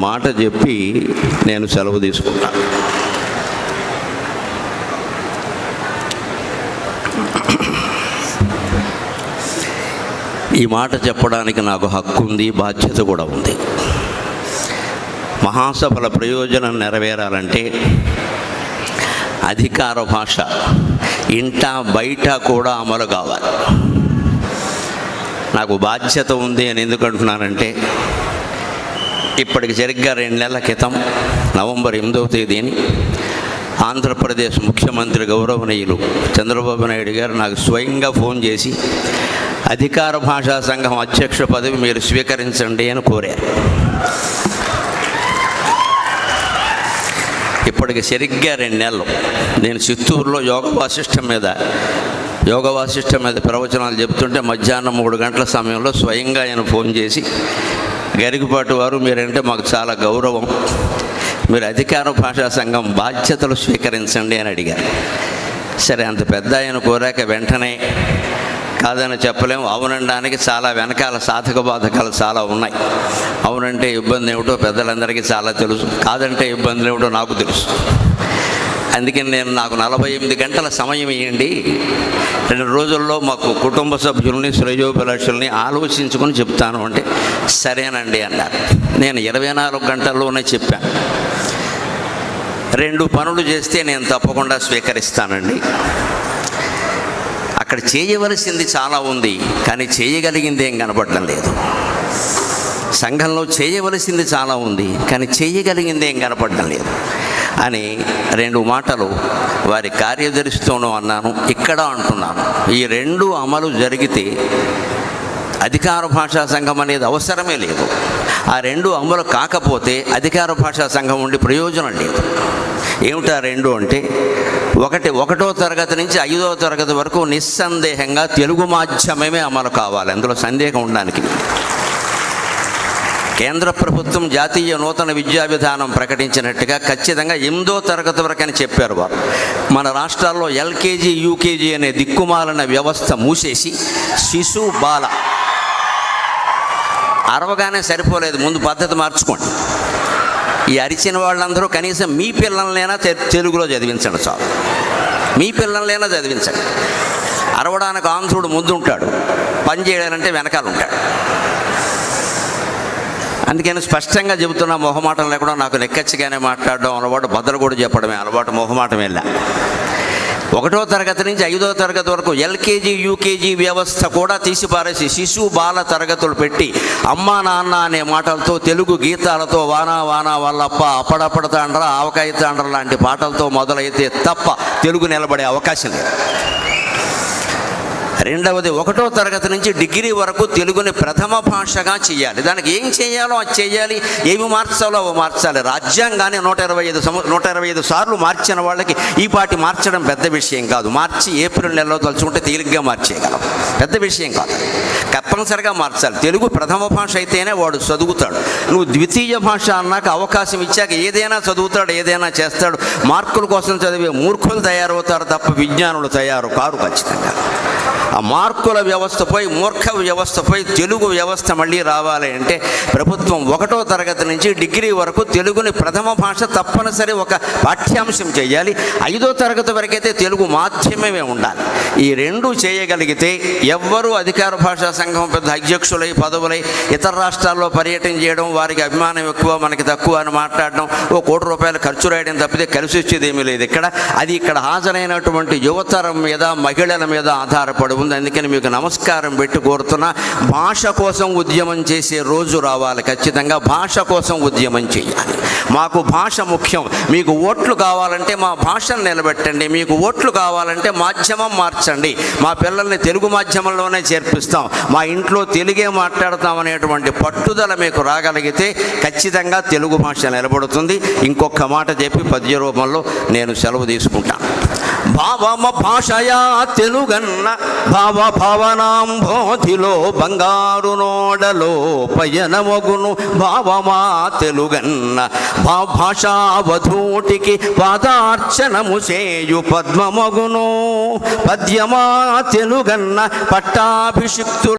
మాట చెప్పి నేను సెలవు తీసుకుంటాను. ఈ మాట చెప్పడానికి నాకు హక్కు ఉంది, బాధ్యత కూడా ఉంది. మహాసభల ప్రయోజనం నెరవేరాలంటే అధికార భాష ఇంట బయట కూడా అమలు కావాలి. నాకు బాధ్యత ఉంది అని ఎందుకు అంటున్నానంటే, ఇప్పటికి సరిగ్గా 2 నెలల క్రితం నవంబర్ 8వ తేదీని ఆంధ్రప్రదేశ్ ముఖ్యమంత్రి గౌరవనీయులు చంద్రబాబు నాయుడు గారు నాకు స్వయంగా ఫోన్ చేసి అధికార భాషా సంఘం అధ్యక్ష పదవి మీరు స్వీకరించండి అని కోరారు. ఇప్పటికి సరిగ్గా 2 నెలలు నేను చిత్తూరులో యోగ వాసిష్టం మీద ప్రవచనాలు చెప్తుంటే మధ్యాహ్నం 3 గంటల సమయంలో స్వయంగా ఆయన ఫోన్ చేసి, గరికపాటి వారు మీరంటే మాకు చాలా గౌరవం, మీరు అధికార భాషా సంఘం బాధ్యతలు స్వీకరించండి అని అడిగారు. సరే, అంత పెద్ద ఆయన కోరాక వెంటనే కాదని చెప్పలేము. అవునడానికి చాలా వెనకాల సాధక బాధకాలు చాలా ఉన్నాయి. అవునంటే ఇబ్బంది ఏమిటో పెద్దలందరికీ చాలా తెలుసు, కాదంటే ఇబ్బందులు ఏమిటో నాకు తెలుసు. అందుకని నాకు 48 గంటల సమయం ఇవ్వండి, 2 రోజుల్లో మాకు కుటుంబ సభ్యుల్ని శ్రేయోభిలాషుల్ని ఆలోచించుకొని చెప్తాను అంటే సరేనండి అన్నారు. నేను 24 గంటల్లోనే చెప్పాను. 2 పనులు చేస్తే నేను తప్పకుండా స్వీకరిస్తానండి. అక్కడ చేయవలసింది చాలా ఉంది, కానీ చేయగలిగింది ఏం కనపడడం లేదు. సంఘంలో చేయవలసింది చాలా ఉంది, కానీ చేయగలిగింది ఏం కనపడడం లేదు అని 2 మాటలు వారి కార్యదర్శితోనూ అన్నాను, ఇక్కడ అంటున్నాను. ఈ 2 అమలు జరిగితే అధికార భాషా సంఘం అనేది అవసరమే లేదు. ఆ 2 అమలు కాకపోతే అధికార భాషా సంఘం ఉండి ప్రయోజనం లేదు. ఏమిటా 2 అంటే, 1వ తరగతి నుంచి 5వ తరగతి వరకు నిస్సందేహంగా తెలుగు మాధ్యమమే అమలు కావాలి. అందులో సందేహం ఉండడానికి. కేంద్ర ప్రభుత్వం జాతీయ నూతన విద్యా విధానం ప్రకటించినట్టుగా ఖచ్చితంగా 8వ తరగతి వరకు అని చెప్పారు వారు. మన రాష్ట్రాల్లో ఎల్కేజీ యూకేజీ అనే దిక్కుమాలిన వ్యవస్థ మూసేసి శిశు బాల అరవగానే సరిపోలేదు, ముందు పద్ధతి మార్చుకోండి. ఈ అరిచిన వాళ్ళందరూ కనీసం మీ పిల్లలనైనా తెలుగులో చదివించండి చాలు. మీ పిల్లలనైనా చదివించండి. అరవడానికి ఆంధ్రుడు ముందు ఉంటాడు, పని చేయాలంటే వెనకాల ఉంటాడు. అందుకని స్పష్టంగా చెబుతున్నా, మొహమాటం లేకుండా నాకు నెక్కచ్చిగానే మాట్లాడడం అలవాటు, బద్దలు కూడా చెప్పడమే అలవాటు, మొహమాటం వెళ్ళా. 1వ తరగతి నుంచి 5వ తరగతి వరకు ఎల్కేజీ యూకేజీ వ్యవస్థ కూడా తీసిపారేసి శిశు బాల తరగతులు పెట్టి అమ్మా నాన్న అనే మాటలతో, తెలుగు గీతాలతో, వానా వానా వల్లప్ప, అప్పడప్పడ తాండ్ర, ఆవకాయ తాండ్ర లాంటి పాటలతో మొదలైతే తప్ప తెలుగు నిలబడే అవకాశం లేదు. 2వది 1వ తరగతి నుంచి డిగ్రీ వరకు తెలుగుని ప్రథమ భాషగా చేయాలి. దానికి ఏం చేయాలో అది చేయాలి, ఏమి మార్చాలో అవి మార్చాలి. రాజ్యాంగాన్ని 125 సార్లు మార్చిన వాళ్ళకి ఈ పాటి మార్చడం పెద్ద విషయం కాదు. మార్చి ఏప్రిల్ నెలలో తలుచుకుంటే తేలిగ్గా మార్చేయగలం, పెద్ద విషయం కాదు. తప్పనిసరిగా మార్చాలి. తెలుగు ప్రథమ భాష అయితేనే వాడు చదువుతాడు. నువ్వు ద్వితీయ భాష అన్నాక అవకాశం ఇచ్చాక ఏదైనా చదువుతాడు, ఏదైనా చేస్తాడు. మార్కుల కోసం చదివే మూర్ఖులు తయారవుతారు తప్ప విజ్ఞానులు తయారు కారు ఖచ్చితంగా. ఆ మార్కుల వ్యవస్థపై, మూర్ఖ వ్యవస్థపై తెలుగు వ్యవస్థ మళ్ళీ రావాలి అంటే ప్రభుత్వం 1వ తరగతి నుంచి డిగ్రీ వరకు తెలుగుని ప్రథమ భాష తప్పనిసరి ఒక పాఠ్యాంశం చేయాలి. 5వ తరగతి వరకైతే తెలుగు మాధ్యమమే ఉండాలి. ఈ 2 చేయగలిగితే ఎవ్వరూ అధికార భాషా సంఘం పెద్ద అధ్యక్షులై పదవులై ఇతర రాష్ట్రాల్లో పర్యటన చేయడం, వారికి అభిమానం ఎక్కువ మనకి తక్కువ అని మాట్లాడడం, ఓ ₹1 ఖర్చు రాయడం తప్పితే కలిసి వచ్చేది ఏమీ లేదు ఇక్కడ. అది ఇక్కడ హాజరైనటువంటి యువతరం మీద, మహిళల మీద ఆధారపడి ఉంది. అందుకని మీకు నమస్కారం పెట్టి కోరుతున్నా, భాష కోసం ఉద్యమం చేసే రోజు రావాలి. ఖచ్చితంగా భాష కోసం ఉద్యమం చేయాలి. మాకు భాష ముఖ్యం. మీకు ఓట్లు కావాలంటే మా భాషను నిలబెట్టండి, మీకు ఓట్లు కావాలంటే మాధ్యమం మార్చండి, మా పిల్లల్ని తెలుగు మాధ్యమంలోనే చేర్పిస్తాం, మా ఇంట్లో తెలుగే మాట్లాడతాం అనేటువంటి పట్టుదల మీకు రాగలిగితే ఖచ్చితంగా తెలుగు భాష నిలబడుతుంది. ఇంకొక మాట చెప్పి పద్య రూపంలో నేను సెలవు తీసుకుంటాను. భావమ భాషయా తెలుగన్న భావ భావనాంబోధిలో బంగారు నోడలో పయనమగును భావమా తెలుగన్న భాషావధూటికి పాదార్చనము చేయు పద్మమగును పద్యమా తెలుగన్న పట్టాభిషిక్తు